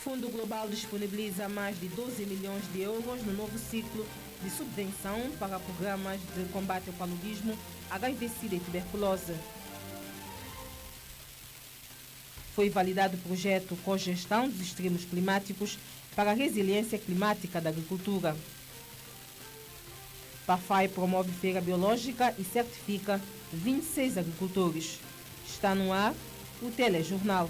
Fundo Global disponibiliza mais de 12 milhões de euros no novo ciclo de subvenção para programas de combate ao paludismo, HIV-Sida e tuberculose. Foi validado o projeto Cogestão dos Extremos Climáticos para a Resiliência Climática da Agricultura. PAFAI promove feira biológica e certifica 26 agricultores. Está no ar o Telejornal.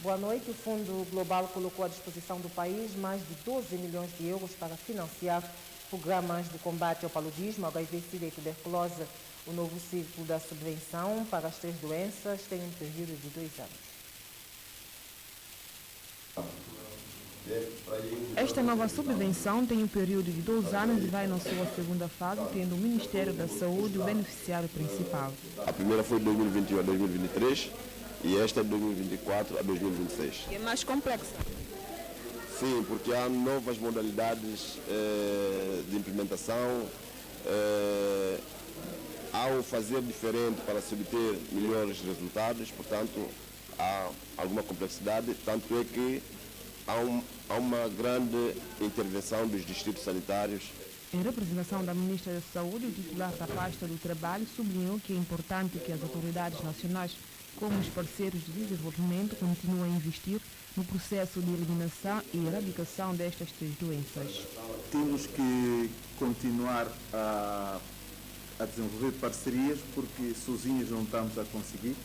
Boa noite. O Fundo Global colocou à disposição do país mais de 12 milhões de euros para financiar programas de combate ao paludismo, HIV-Sida e tuberculose. O novo ciclo da subvenção para as 3 doenças tem um período de 2 anos. Esta nova subvenção tem um período de 2 anos e vai na sua segunda fase, tendo o Ministério da Saúde o beneficiário principal. A primeira foi de 2021 a 2023. E esta é de 2024 a 2026. É mais complexa? Sim, porque há novas modalidades de implementação. Há um fazer diferente para se obter melhores resultados, portanto, há alguma complexidade, tanto é que há uma grande intervenção dos distritos sanitários. Em representação da Ministra da Saúde, o titular da pasta do Trabalho sublinhou que é importante que as autoridades nacionais, como os parceiros de desenvolvimento, continuem a investir no processo de eliminação e erradicação destas 3 doenças. Temos que continuar a desenvolver parcerias, porque sozinhos não estamos a conseguir,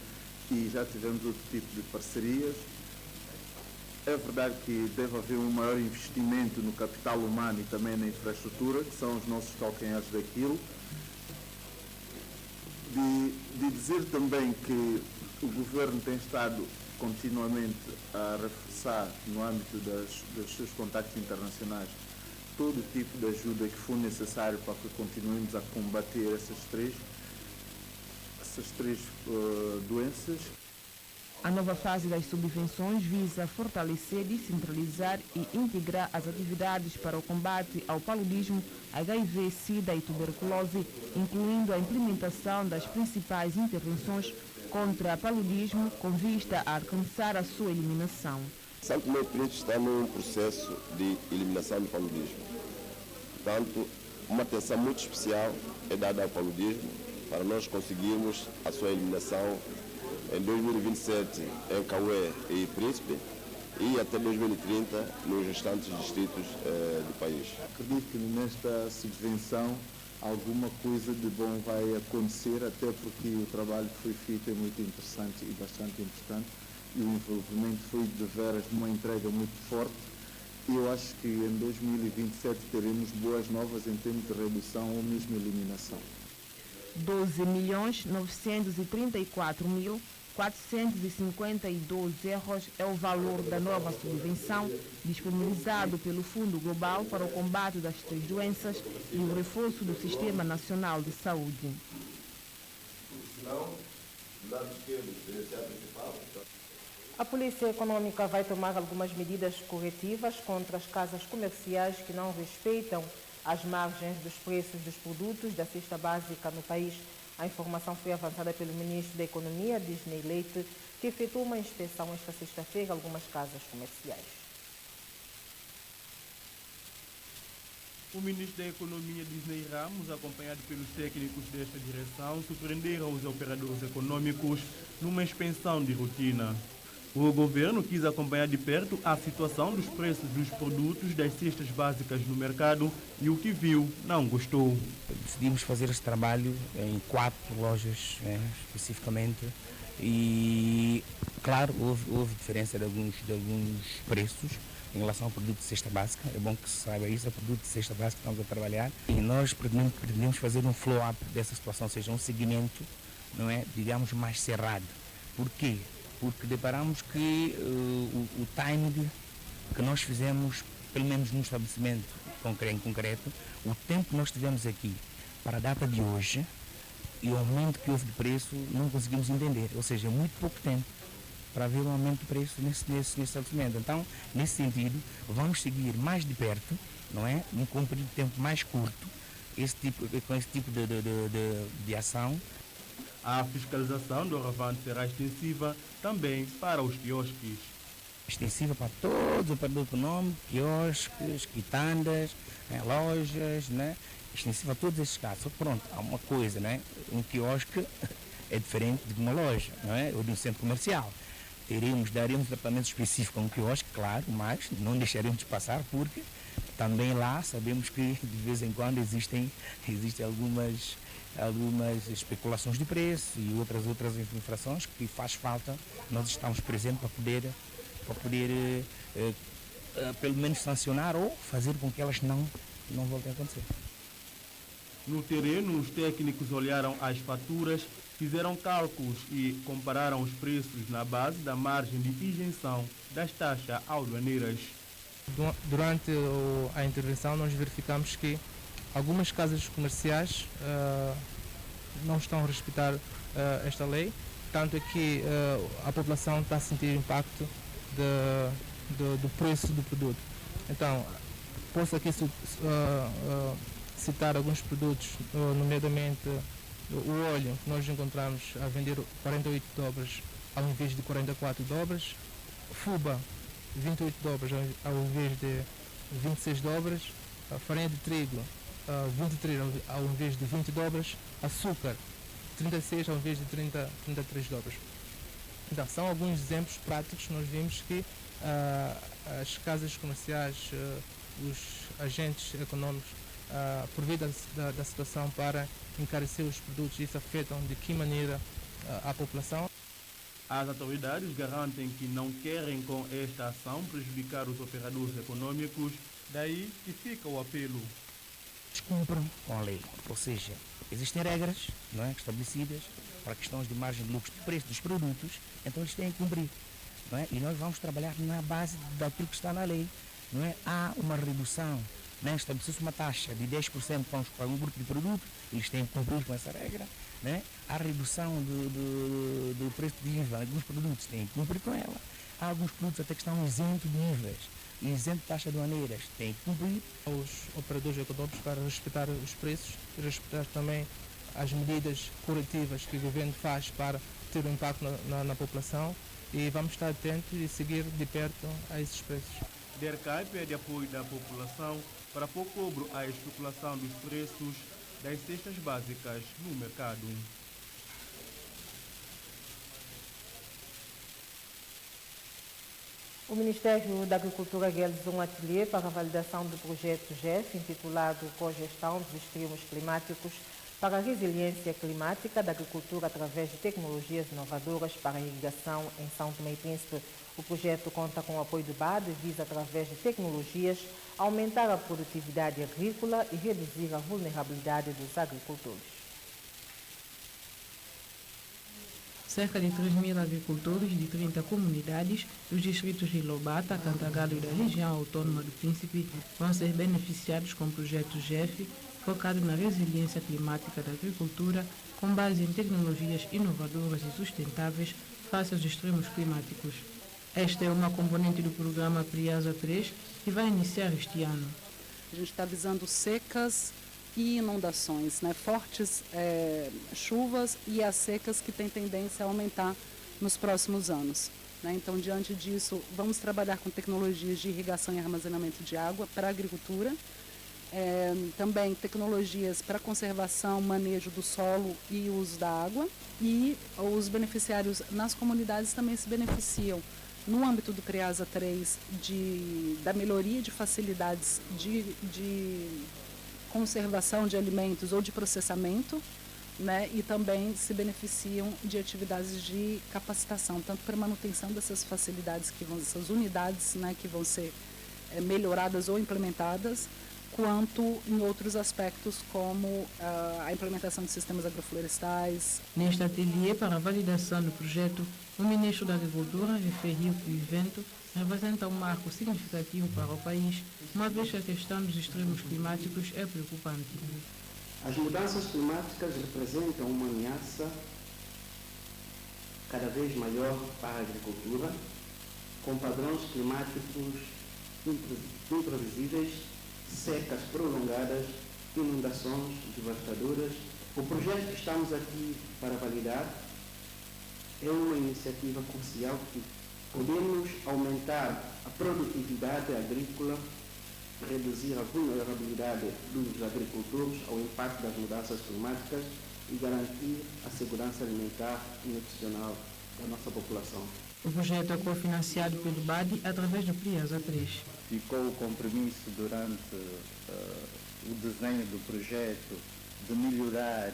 e já tivemos outro tipo de parcerias. É verdade que deve haver um maior investimento no capital humano e também na infraestrutura, que são os nossos calcanhares daquilo. De dizer também que o Governo tem estado continuamente a reforçar, no âmbito dos seus contactos internacionais, todo tipo de ajuda que for necessário para que continuemos a combater essas três doenças. A nova fase das subvenções visa fortalecer, descentralizar e integrar as atividades para o combate ao paludismo, HIV, SIDA e tuberculose, incluindo a implementação das principais intervenções contra o paludismo, com vista a alcançar a sua eliminação. São Tomé e Príncipe está num processo de eliminação do paludismo. Portanto, uma atenção muito especial é dada ao paludismo para nós conseguirmos a sua eliminação em 2027 em Cauê e Príncipe e até 2030 nos restantes distritos do país. Acredito que nesta subvenção alguma coisa de bom vai acontecer, até porque o trabalho que foi feito é muito interessante e bastante importante, e o envolvimento foi de veras uma entrega muito forte, e eu acho que em 2027 teremos boas novas em termos de redução ou mesmo eliminação. 12.934.452 euros é o valor da nova subvenção disponibilizado pelo Fundo Global para o combate das 3 doenças e o reforço do Sistema Nacional de Saúde. A Polícia Econômica vai tomar algumas medidas corretivas contra as casas comerciais que não respeitam as margens dos preços dos produtos da cesta básica no país. A informação foi avançada pelo Ministro da Economia, Disney Leite, que efetuou uma inspeção esta sexta-feira em algumas casas comerciais. O Ministro da Economia, Disney Ramos, acompanhado pelos técnicos desta direção, surpreenderam os operadores econômicos numa inspeção de rotina. O governo quis acompanhar de perto a situação dos preços dos produtos das cestas básicas no mercado e o que viu não gostou. Decidimos fazer este trabalho em 4 lojas, especificamente, e claro, houve diferença de alguns preços em relação ao produto de cesta básica. É bom que se saiba isso, é o produto de cesta básica que estamos a trabalhar, e nós pretendemos fazer um follow-up dessa situação, ou seja, um seguimento, não é, digamos, mais cerrado. Por quê? Porque deparamos que o timing que nós fizemos, pelo menos num estabelecimento em concreto, o tempo que nós tivemos aqui para a data de hoje e o aumento que houve de preço, não conseguimos entender, ou seja, muito pouco tempo. para haver um aumento de preço nesse estabelecimento. Então, nesse sentido, vamos seguir mais de perto, não é? Num período de tempo mais curto, com esse tipo de ação. A fiscalização do agravante será extensiva também para os quiosques. Extensiva para todos o operador econômico, quiosques, quitandas, lojas, né? Extensiva a todos esses casos. Só que pronto, há uma coisa, né? Um quiosque é diferente de uma loja, não é? Ou de um centro comercial. Daremos tratamento específico a um quiosque, claro, mas não deixaremos de passar porque também lá sabemos que de vez em quando existem algumas especulações de preço e outras infrações que faz falta. Nós estamos presentes para poder pelo menos sancionar ou fazer com que elas não voltem a acontecer. No terreno, os técnicos olharam as faturas, fizeram cálculos e compararam os preços na base da margem de isenção das taxas aduaneiras. Durante a intervenção, nós verificamos que algumas casas comerciais não estão a respeitar esta lei, tanto é que a população está a sentir o impacto do preço do produto. Então, posso aqui citar alguns produtos, nomeadamente o óleo, que nós encontramos a vender 48 dobras ao invés de 44 dobras, fuba, 28 dobras ao invés de 26 dobras, a farinha de trigo, 23 ao invés de 20 dobras, açúcar, 36 ao invés de 33 dobras. Então, são alguns exemplos práticos. Nós vimos que as casas comerciais, os agentes econômicos, aproveitam da situação para encarecer os produtos e isso afeta de que maneira a população. As autoridades garantem que não querem com esta ação prejudicar os operadores econômicos, daí que fica o apelo. Cumpram com a lei, ou seja, existem regras, não é, estabelecidas para questões de margem de lucro de preço dos produtos, então eles têm que cumprir, não é? E nós vamos trabalhar na base daquilo que está na lei, não é? Há uma redução, né? Estabeleceu-se uma taxa de 10% para um grupo de produtos, eles têm que cumprir com essa regra, né? Há redução do preço de IVA, alguns produtos têm que cumprir com ela, há alguns produtos até que estão isentos de IVAs, isento de taxas aduaneiras, tem que cumprir. Os operadores econômicos para respeitar os preços e respeitar também as medidas corretivas que o governo faz para ter um impacto na população e vamos estar atentos e seguir de perto a esses preços. DERCAI pede apoio da população para pôr cobro à especulação dos preços das cestas básicas no mercado. O Ministério da Agricultura realizou um ateliê para a validação do projeto GEF, intitulado Cogestão dos Extremos Climáticos para a Resiliência Climática da Agricultura através de tecnologias inovadoras para a irrigação em São Tomé e Príncipe. O projeto conta com o apoio do BAD e visa, através de tecnologias, aumentar a produtividade agrícola e reduzir a vulnerabilidade dos agricultores. Cerca de 3.000 agricultores de 30 comunidades dos distritos de Lobata, Cantagalo e da região autônoma do Príncipe vão ser beneficiados com o projeto GEF, focado na resiliência climática da agricultura, com base em tecnologias inovadoras e sustentáveis face aos extremos climáticos. Esta é uma componente do programa Priasa 3 que vai iniciar este ano. A gente está visando secas e inundações, né? Fortes chuvas e as secas que têm tendência a aumentar nos próximos anos, né? Então, diante disso, vamos trabalhar com tecnologias de irrigação e armazenamento de água para a agricultura, também tecnologias para conservação, manejo do solo e uso da água, e os beneficiários nas comunidades também se beneficiam no âmbito do Priasa 3 da melhoria de facilidades de conservação de alimentos ou de processamento, né, e também se beneficiam de atividades de capacitação, tanto para manutenção dessas facilidades, essas unidades, né, que vão ser melhoradas ou implementadas, quanto em outros aspectos como a implementação de sistemas agroflorestais. Neste ateliê para a validação do projeto, o ministro da Agricultura referiu que o evento representa um marco significativo para o país, uma vez que a questão dos extremos climáticos é preocupante. As mudanças climáticas representam uma ameaça cada vez maior para a agricultura, com padrões climáticos imprevisíveis, secas prolongadas, inundações devastadoras. O projeto que estamos aqui para validar é uma iniciativa crucial que podemos aumentar a produtividade agrícola, reduzir a vulnerabilidade dos agricultores ao impacto das mudanças climáticas e garantir a segurança alimentar e nutricional da nossa população. O projeto é cofinanciado pelo BAD através do PRIASA 3. Ficou o compromisso durante o desenho do projeto de melhorar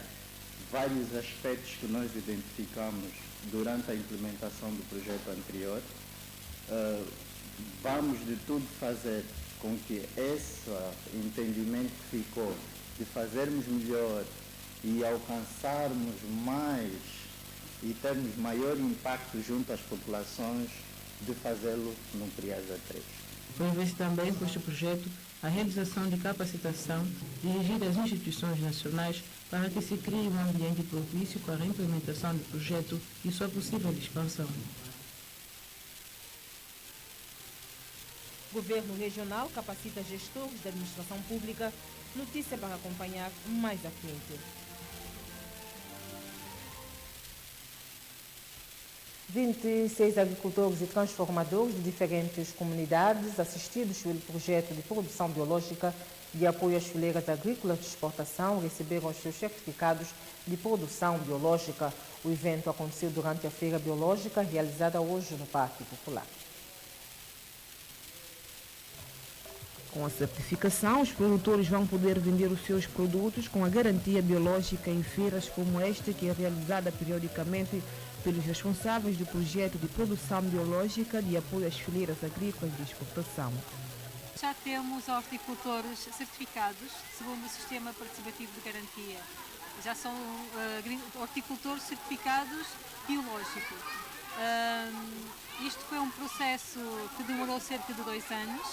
vários aspectos que nós identificamos durante a implementação do projeto anterior. Vamos de tudo fazer com que esse entendimento que ficou de fazermos melhor e alcançarmos mais e termos maior impacto junto às populações, de fazê-lo no PRIASA 3. Prevê-se também com este projeto a realização de capacitação dirigida às instituições nacionais para que se crie um ambiente propício para a implementação do projeto e sua possível expansão. O Governo Regional capacita gestores da administração pública. Notícia para acompanhar mais à frente. 26 agricultores e transformadores de diferentes comunidades, assistidos pelo projeto de produção biológica de apoio às fileiras agrícolas de exportação, receberam os seus certificados de produção biológica. O evento aconteceu durante a Feira Biológica, realizada hoje no Parque Popular. Com a certificação, os produtores vão poder vender os seus produtos com a garantia biológica em feiras como esta, que é realizada periodicamente pelos responsáveis do projeto de produção biológica de apoio às fileiras agrícolas de exportação. Já temos horticultores certificados segundo o sistema participativo de garantia. Já são horticultores certificados biológicos. Isto foi um processo que demorou cerca de 2 anos,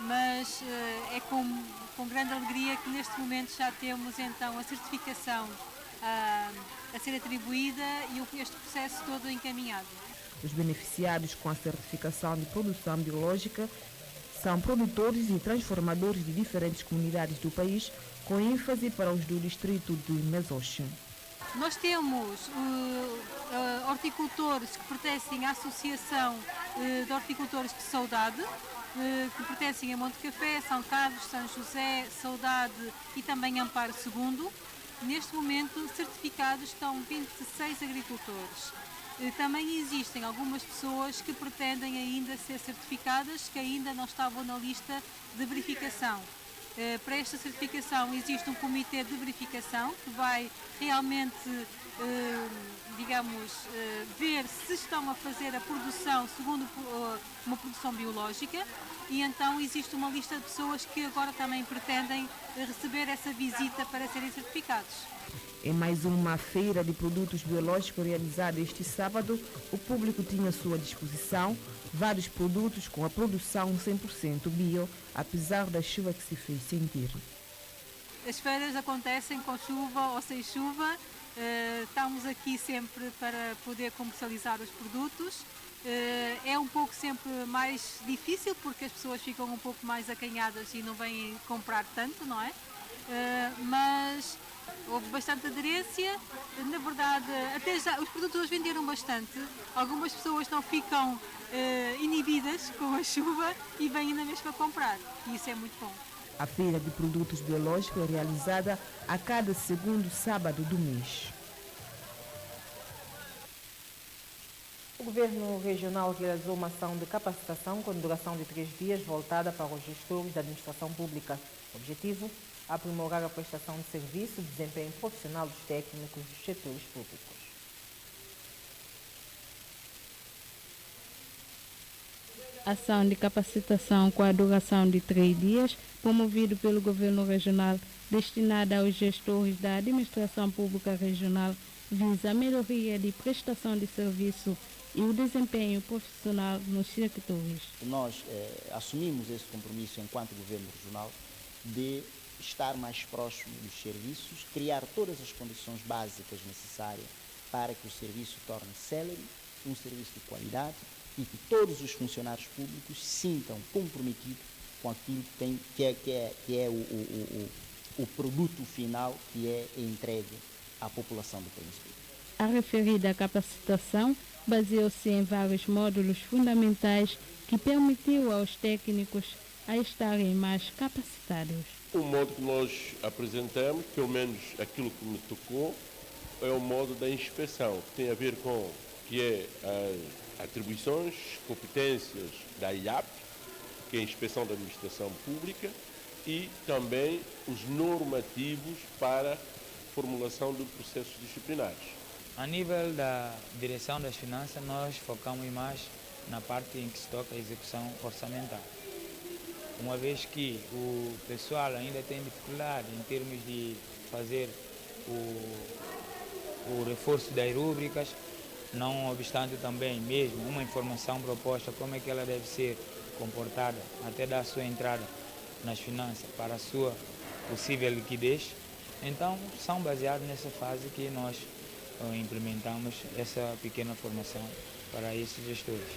mas é com grande alegria que neste momento já temos então a certificação a ser atribuída e este processo todo encaminhado. Os beneficiados com a certificação de produção biológica são produtores e transformadores de diferentes comunidades do país, com ênfase para os do distrito de Mesoche. Nós temos horticultores que pertencem à Associação de Horticultores de Saudade, que pertencem a Monte Café, São Carlos, São José, Saudade e também Amparo II. Neste momento, certificados estão 26 agricultores. Também existem algumas pessoas que pretendem ainda ser certificadas, que ainda não estavam na lista de verificação. Para esta certificação existe um comitê de verificação que vai realmente, ver se estão a fazer a produção segundo uma produção biológica, e então existe uma lista de pessoas que agora também pretendem receber essa visita para serem certificados. Em mais uma feira de produtos biológicos realizada este sábado, o público tinha à sua disposição vários produtos com a produção 100% bio, apesar da chuva que se fez sentir. As feiras acontecem com chuva ou sem chuva. Estamos aqui sempre para poder comercializar os produtos. É um pouco sempre mais difícil porque as pessoas ficam um pouco mais acanhadas e não vêm comprar tanto, não é? Mas houve bastante aderência. Na verdade, até já os produtos venderam bastante. Algumas pessoas não ficam inibidas com a chuva e vêm ainda mesmo a comprar, e isso é muito bom. A feira de produtos biológicos é realizada a cada segundo sábado do mês. O Governo Regional realizou uma ação de capacitação com duração de 3 dias voltada para os gestores da administração pública. O objetivo: aprimorar a prestação de serviço e desempenho profissional dos técnicos dos setores públicos. Ação de capacitação com a duração de 3 dias, promovido pelo Governo Regional, destinada aos gestores da Administração Pública Regional, visa a melhoria de prestação de serviço e o desempenho profissional nos setores. Nós assumimos esse compromisso enquanto Governo Regional de estar mais próximo dos serviços, criar todas as condições básicas necessárias para que o serviço torne célere, um serviço de qualidade e que todos os funcionários públicos se sintam comprometidos com aquilo que é o produto final que é entregue à população do Príncipe. A referida capacitação baseou-se em vários módulos fundamentais que permitiu aos técnicos a estarem mais capacitados. O modo que nós apresentamos, pelo menos aquilo que me tocou, é o modo da inspeção, que tem a ver com as atribuições, competências da IAP, que é a Inspeção da Administração Pública, e também os normativos para formulação de processos disciplinares. A nível da direção das finanças, nós focamos mais na parte em que se toca a execução orçamental. Uma vez que o pessoal ainda tem dificuldade em termos de fazer o reforço das rúbricas, não obstante também mesmo uma informação proposta como é que ela deve ser comportada até da sua entrada nas finanças para a sua possível liquidez. Então, são baseados nessa fase que nós implementamos essa pequena formação para esses gestores.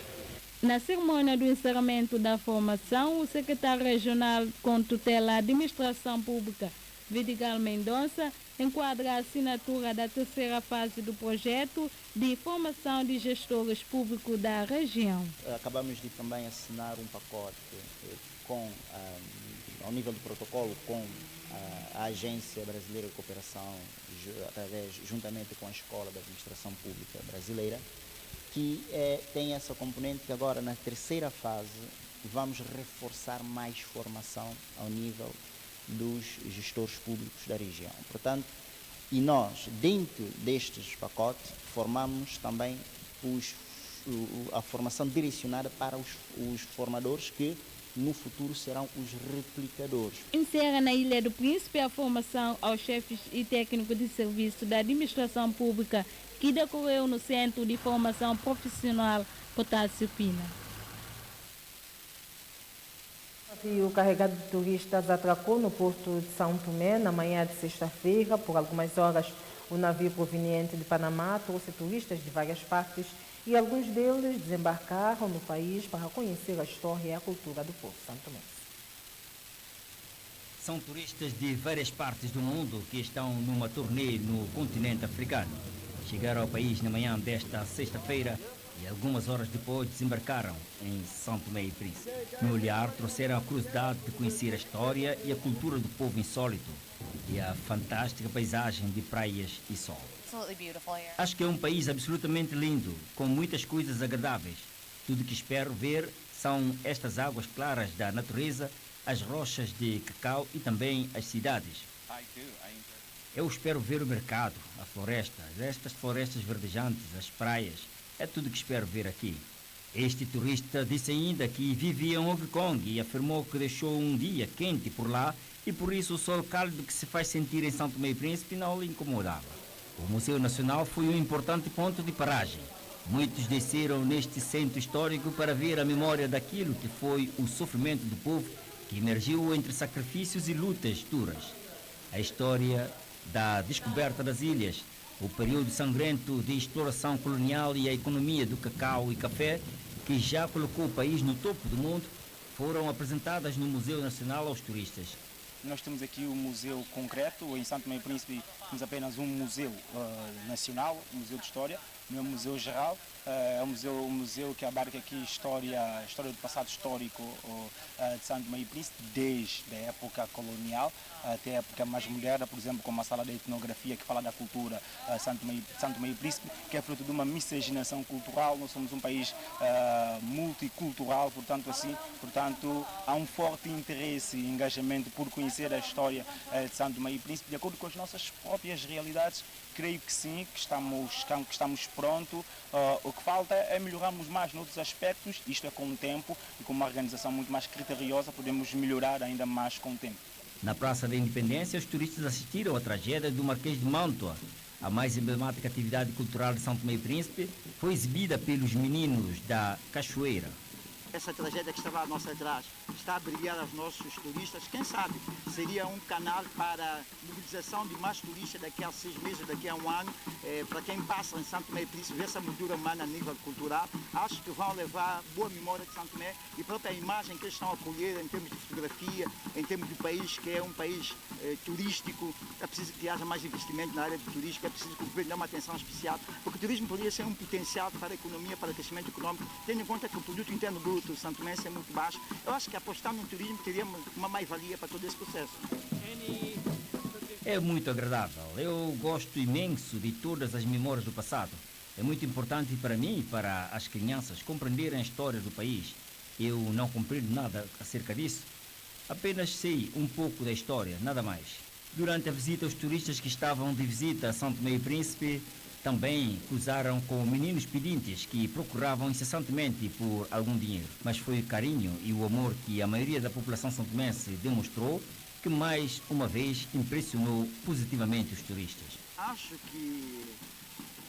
Na cerimônia do encerramento da formação, o secretário regional com tutela à Administração Pública, Vidigal Mendonça, enquadra a assinatura da terceira fase do projeto de formação de gestores públicos da região. Acabamos de também assinar um pacote ao nível do protocolo com a Agência Brasileira de Cooperação, juntamente com a Escola da Administração Pública Brasileira, que tem essa componente que agora na terceira fase vamos reforçar mais formação ao nível dos gestores públicos da região. Portanto, e nós, dentro destes pacotes, formamos também a formação direcionada para os formadores que no futuro serão os replicadores. Encerra na Ilha do Príncipe a formação aos chefes e técnicos de serviço da administração pública que decorreu no Centro de Formação Profissional Potássio Pina. O navio carregado de turistas atracou no porto de São Tomé na manhã de sexta-feira. Por algumas horas, o navio proveniente de Panamá trouxe turistas de várias partes e alguns deles desembarcaram no país para conhecer a história e a cultura do povo santomense. São turistas de várias partes do mundo que estão numa turnê no continente africano. Chegaram ao país na manhã desta sexta-feira e algumas horas depois desembarcaram em São Tomé e Príncipe. No olhar trouxeram a curiosidade de conhecer a história e a cultura do povo insólito e a fantástica paisagem de praias e sol. Acho que é um país absolutamente lindo, com muitas coisas agradáveis. Tudo que espero ver são estas águas claras da natureza, as rochas de cacau e também as cidades. Eu espero ver o mercado, a floresta, estas florestas verdejantes, as praias. É tudo que espero ver aqui. Este turista disse ainda que vivia em Hong Kong e afirmou que deixou um dia quente por lá e por isso o sol cálido que se faz sentir em São Tomé e Príncipe não lhe incomodava. O Museu Nacional foi um importante ponto de paragem. Muitos desceram neste centro histórico para ver a memória daquilo que foi o sofrimento do povo que emergiu entre sacrifícios e lutas duras. A história da descoberta das ilhas, o período sangrento de exploração colonial e a economia do cacau e café, que já colocou o país no topo do mundo, foram apresentadas no Museu Nacional aos turistas. Nós temos aqui um museu concreto, em São Tomé e Príncipe temos apenas um museu nacional, um museu de história, não é um museu geral, é um museu que abarca aqui a história do passado histórico de São Tomé e Príncipe, desde a época colonial até a época mais moderna, por exemplo, como a sala de etnografia que fala da cultura São Tomé e Príncipe, que é fruto de uma miscigenação cultural. Nós somos um país multicultural, portanto há um forte interesse e engajamento por conhecer a história de São Tomé e Príncipe, de acordo com as nossas próprias realidades. Creio que sim, que estamos prontos. O que falta é melhorarmos mais noutros aspectos. Isto é com o tempo e com uma organização muito mais criteriosa podemos melhorar ainda mais com o tempo. Na Praça da Independência, os turistas assistiram à tragédia do Marquês de Mantua. A mais emblemática atividade cultural de São Tomé e Príncipe foi exibida pelos meninos da Cachoeira. essa tragédia que estava à nossa atrás está a brilhar aos nossos turistas, quem sabe seria um canal para mobilização de mais turistas daqui a 6 meses, daqui a um ano, para quem passa em Santo Tomé e Príncipe, ver essa moldura humana a nível cultural. Acho que vão levar boa memória de Santo Tomé e própria imagem que eles estão a colher em termos de fotografia, em termos do país, que é um país turístico. É preciso que haja mais investimento na área de turismo, é preciso que o governo dê uma atenção especial, porque o turismo poderia ser um potencial para a economia, para o crescimento econômico, tendo em conta que o produto interno bruto do Santo Tomé é muito baixo. Eu acho que apostar no turismo teria uma mais-valia para todo esse processo. É muito agradável. Eu gosto imenso de todas as memórias do passado. É muito importante para mim e para as crianças compreenderem a história do país. Eu não compreendo nada acerca disso. Apenas sei um pouco da história, nada mais. Durante a visita, os turistas que estavam de visita a São Tomé e Príncipe também cruzaram com meninos pedintes que procuravam incessantemente por algum dinheiro. Mas foi o carinho e o amor que a maioria da população santomense demonstrou que mais uma vez impressionou positivamente os turistas. Acho que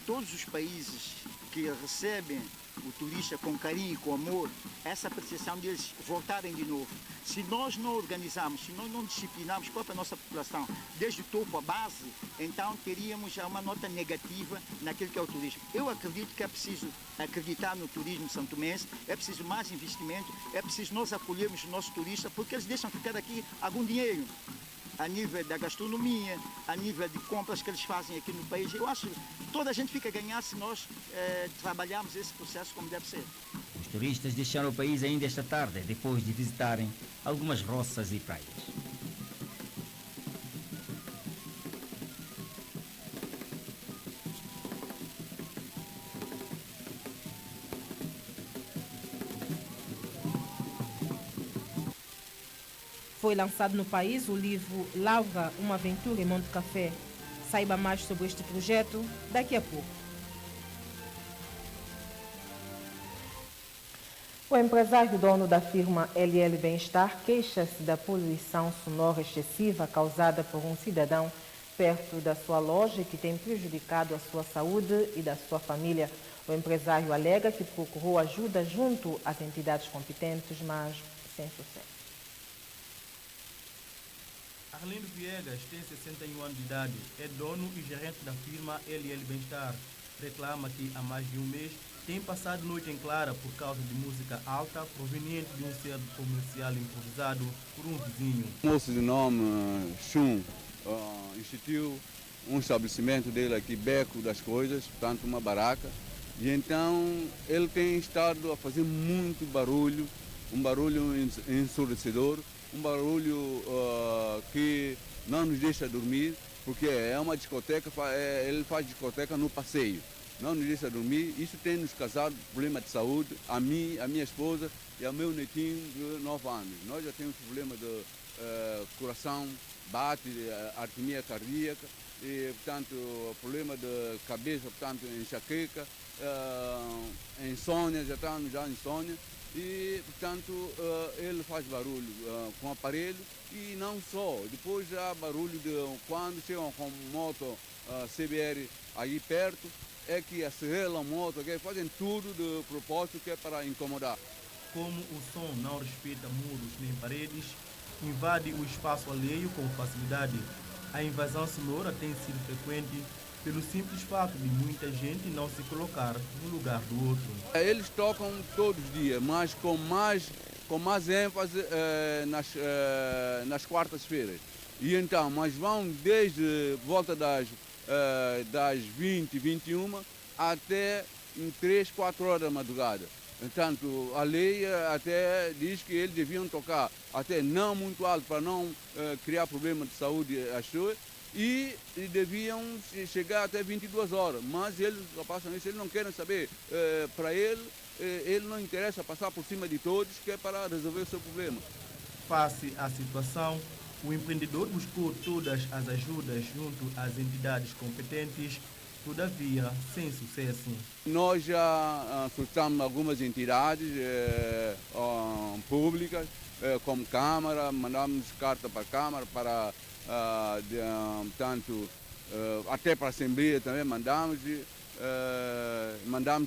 todos os países que recebem o turista com carinho e com amor, essa percepção deles voltarem de novo. Se nós não organizarmos, se nós não disciplinarmos a própria nossa população, desde o topo à base, então teríamos já uma nota negativa naquilo que é o turismo. Eu acredito que é preciso acreditar no turismo santomense, é preciso mais investimento, é preciso nós acolhermos os nossos turistas, porque eles deixam ficar aqui algum dinheiro a nível da gastronomia, a nível de compras que eles fazem aqui no país. Eu acho que toda a gente fica a ganhar se nós trabalharmos esse processo como deve ser. Os turistas deixaram o país ainda esta tarde, depois de visitarem algumas roças e praias. Foi lançado no país o livro Laura, uma aventura em Monte Café. Saiba mais sobre este projeto daqui a pouco. O empresário dono da firma LL Bem-Estar queixa-se da poluição sonora excessiva causada por um cidadão perto da sua loja que tem prejudicado a sua saúde e da sua família. O empresário alega que procurou ajuda junto às entidades competentes, mas sem sucesso. Arlindo Viegas tem 61 anos de idade, é dono e gerente da firma LL Bem-Estar. Reclama que há mais de um mês tem passado noite em clara por causa de música alta proveniente de um centro comercial improvisado por um vizinho. O moço de nome Chum instituiu um estabelecimento dele aqui, Beco das Coisas, portanto uma barraca, e então ele tem estado a fazer muito barulho, um barulho ensurdecedor, um barulho que não nos deixa dormir, porque é uma discoteca, ele faz discoteca no passeio, não nos deixa dormir. Isso tem nos causado problema de saúde, a mim, a minha esposa e ao meu netinho de 9 anos. Nós já temos problema de coração, bate, arritmia cardíaca, e, portanto, problema de cabeça, portanto, enxaqueca, insônia, já estamos já insônia. E, portanto, ele faz barulho com aparelho e não só. Depois há barulho de quando chegam com moto CBR aí perto, é que aceleram a moto, que fazem tudo de propósito que é para incomodar. Como o som não respeita muros nem paredes, invade o espaço alheio com facilidade. A invasão sonora tem sido frequente pelo simples fato de muita gente não se colocar no lugar do outro. Eles tocam todos os dias, mas com mais ênfase nas quartas-feiras. E então, mas vão desde volta das 20, 21 até 3, 4 horas da madrugada. Portanto, a lei até diz que eles deviam tocar até não muito alto para não criar problema de saúde às pessoas. E deviam chegar até 22 horas, mas eles passam isso, eles não querem saber. Para ele não interessa passar por cima de todos, que é para resolver o seu problema. Face à situação, o empreendedor buscou todas as ajudas junto às entidades competentes, todavia sem sucesso. Nós já solicitamos algumas entidades públicas, como Câmara, mandamos carta para a Câmara, para portanto, até para a Assembleia também mandamos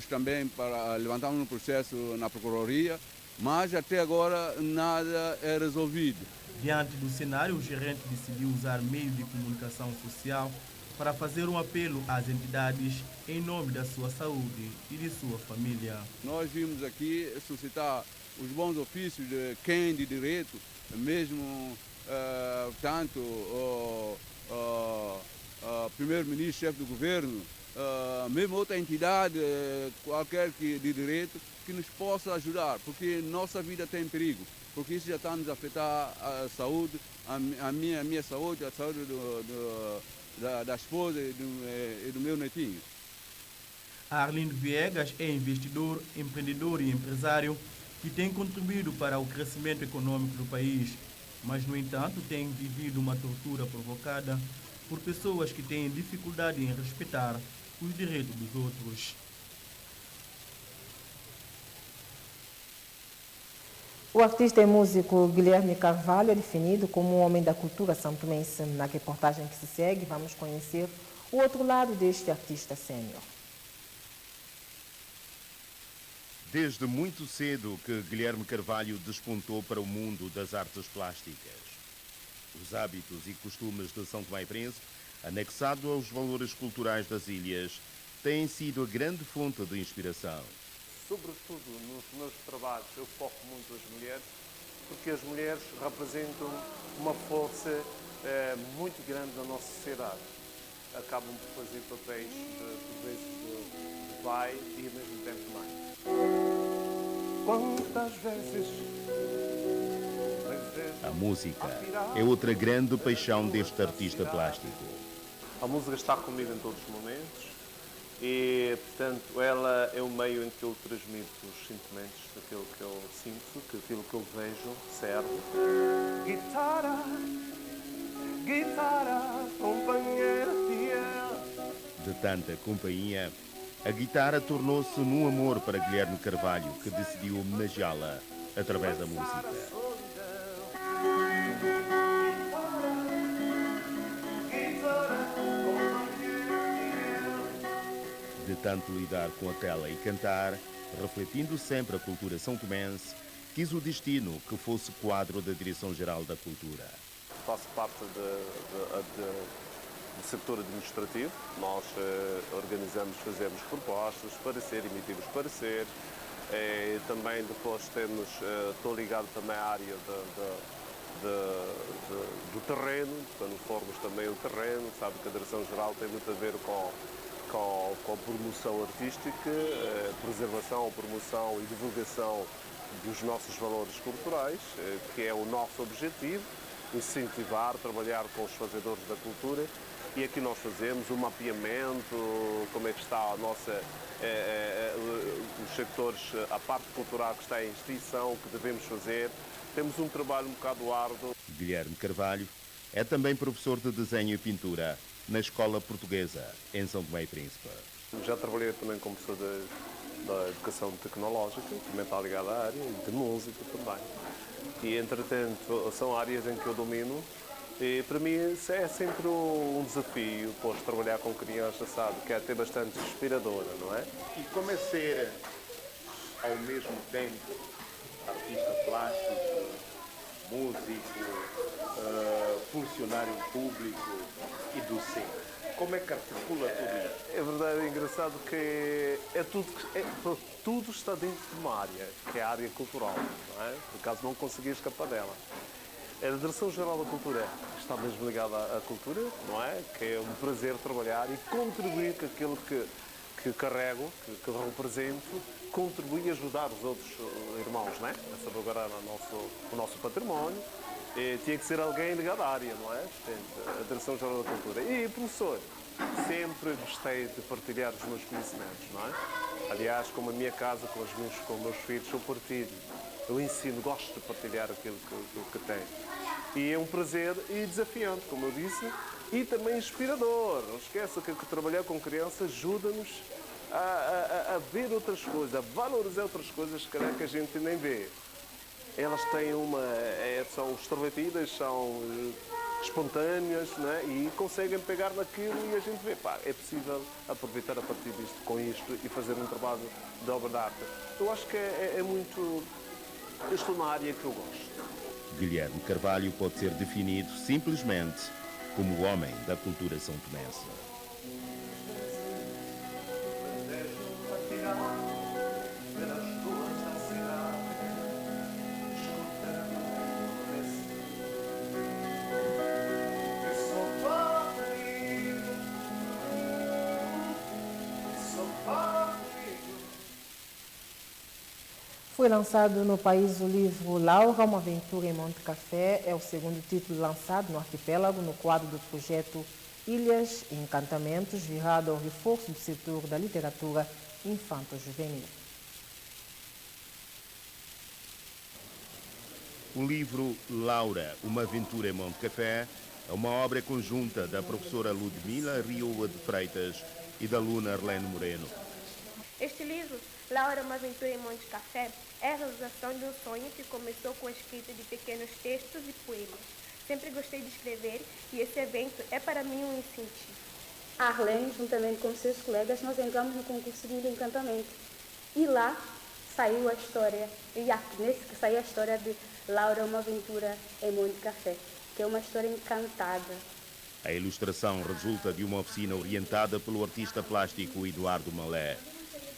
também para levantamos um processo na Procuradoria mas até agora nada é resolvido. Diante do cenário, o gerente decidiu usar meio de comunicação social para fazer um apelo às entidades em nome da sua saúde e de sua família. Nós vimos aqui suscitar os bons ofícios de quem de direito, mesmo tanto o primeiro-ministro, chefe do governo, mesmo outra entidade, qualquer que de direito, que nos possa ajudar, porque nossa vida está em perigo, porque isso já está a nos afetar a saúde, a minha saúde, a saúde da esposa e do meu netinho. Arlindo Viegas é investidor, empreendedor e empresário que tem contribuído para o crescimento econômico do país, mas, no entanto, tem vivido uma tortura provocada por pessoas que têm dificuldade em respeitar os direitos dos outros. O artista e músico Guilherme Carvalho é definido como um homem da cultura santomense. Na reportagem que se segue, vamos conhecer o outro lado deste artista sênior. Desde muito cedo que Guilherme Carvalho despontou para o mundo das artes plásticas. Os hábitos e costumes de São Tomé e Príncipe, anexado aos valores culturais das ilhas, têm sido a grande fonte de inspiração. Sobretudo nos meus trabalhos eu foco muito as mulheres, porque as mulheres representam uma força muito grande da nossa sociedade. Acabam por fazer papéis por vezes de pai e ao mesmo tempo de mãe. Quantas vezes a música é outra grande paixão deste artista plástico. A música está comigo em todos os momentos. E, portanto, ela é o meio em que eu transmito os sentimentos daquilo que eu sinto, daquilo que eu vejo, serve. Guitarra, guitarra, companheira fiel. De tanta companhia, a guitarra tornou-se num amor para Guilherme Carvalho, que decidiu homenageá-la através da música. De tanto lidar com a tela e cantar, refletindo sempre a cultura são-tomense, quis o destino que fosse quadro da Direção-Geral da Cultura. Faço parte do setor administrativo. Nós organizamos, fazemos propostas, emitimos pareceres. Também depois estou ligado também à área do terreno, quando formos também o terreno, sabe que a Direção-Geral tem muito a ver com a promoção artística, preservação, promoção e divulgação dos nossos valores culturais, que é o nosso objetivo, incentivar, trabalhar com os fazedores da cultura, e aqui nós fazemos o mapeamento, como é que está a nossa, os sectores, a parte cultural que está em extinção, que devemos fazer. Temos um trabalho um bocado árduo. Guilherme Carvalho é também professor de desenho e pintura na Escola Portuguesa, em São Tomé e Príncipe. Já trabalhei também como professor da educação tecnológica, também está ligado à área, de música também. E, entretanto, são áreas em que eu domino, e para mim isso é sempre um desafio, pois trabalhar com crianças, sabe, que é até bastante inspiradora, não é? E como é ser, ao mesmo tempo, artista plástico, músico, funcionário público e docente? Como é que articula tudo isso? É verdade, é engraçado que tudo está dentro de uma área, que é a área cultural, não é? Por acaso não consegui escapar dela. A Direção-Geral da Cultura está mesmo ligada à cultura, não é? Que é um prazer trabalhar e contribuir com aquilo que carrego, que represento, contribuir e ajudar os outros irmãos, não é? A salvaguardar o nosso património. Tinha que ser alguém ligado à área, não é? Portanto, a Direção-Geral da Cultura. E professor, sempre gostei de partilhar os meus conhecimentos, não é? Aliás, como a minha casa, com os meus filhos, eu partilho. Eu ensino, gosto de partilhar aquilo que tenho. E é um prazer e desafiante, como eu disse, e também inspirador. Não esqueça que trabalhar com crianças ajuda-nos a ver outras coisas, a valorizar outras coisas que a gente nem vê. Elas têm são extrovertidas, são espontâneas, né? E conseguem pegar naquilo e a gente vê, é possível aproveitar a partir disto, com isto, e fazer um trabalho de obra de arte. Eu acho que é muito Eu estou na área que eu gosto. Guilherme Carvalho pode ser definido simplesmente como o homem da cultura são tomense. Foi lançado no país o livro Laura, uma aventura em Monte Café. É o segundo título lançado no arquipélago no quadro do projeto Ilhas e Encantamentos, virado ao reforço do setor da literatura infanto-juvenil. O livro Laura, uma aventura em Monte Café, é uma obra conjunta da professora Ludmila Rioa de Freitas e da aluna Arlene Moreno. Este livro, Laura, uma aventura em Monte Café, é a realização de um sonho que começou com a escrita de pequenos textos e poemas. Sempre gostei de escrever e esse evento é para mim um incentivo. A Arlene, juntamente com seus colegas, nós entramos no concurso de encantamento. E lá saiu a história, nesse que saiu a história de Laura, uma aventura em Monte Café, que é uma história encantada. A ilustração resulta de uma oficina orientada pelo artista plástico Eduardo Malé.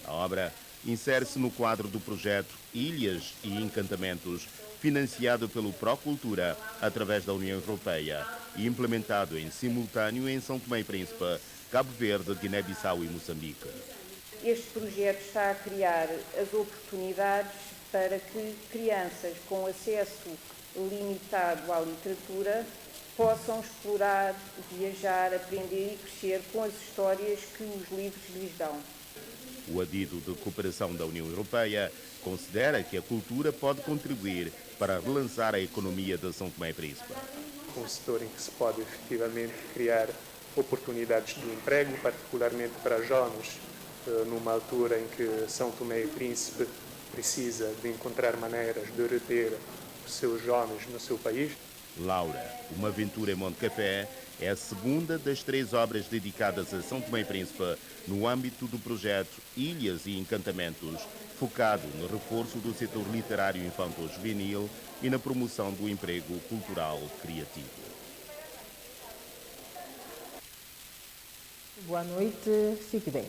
A obra insere-se no quadro do projeto Ilhas e Encantamentos, financiado pelo Procultura através da União Europeia e implementado em simultâneo em São Tomé e Príncipe, Cabo Verde, Guiné-Bissau e Moçambique. Este projeto está a criar as oportunidades para que crianças com acesso limitado à literatura possam explorar, viajar, aprender e crescer com as histórias que os livros lhes dão. O adido de cooperação da União Europeia considera que a cultura pode contribuir para relançar a economia de São Tomé e Príncipe. Um setor em que se pode efetivamente criar oportunidades de emprego, particularmente para jovens, numa altura em que São Tomé e Príncipe precisa de encontrar maneiras de reter os seus jovens no seu país. Laura, uma aventura em Monte Café, é a segunda das 3 obras dedicadas a São Tomé e Príncipe no âmbito do projeto Ilhas e Encantamentos, focado no reforço do setor literário infanto-juvenil e na promoção do emprego cultural criativo. Boa noite, fique bem.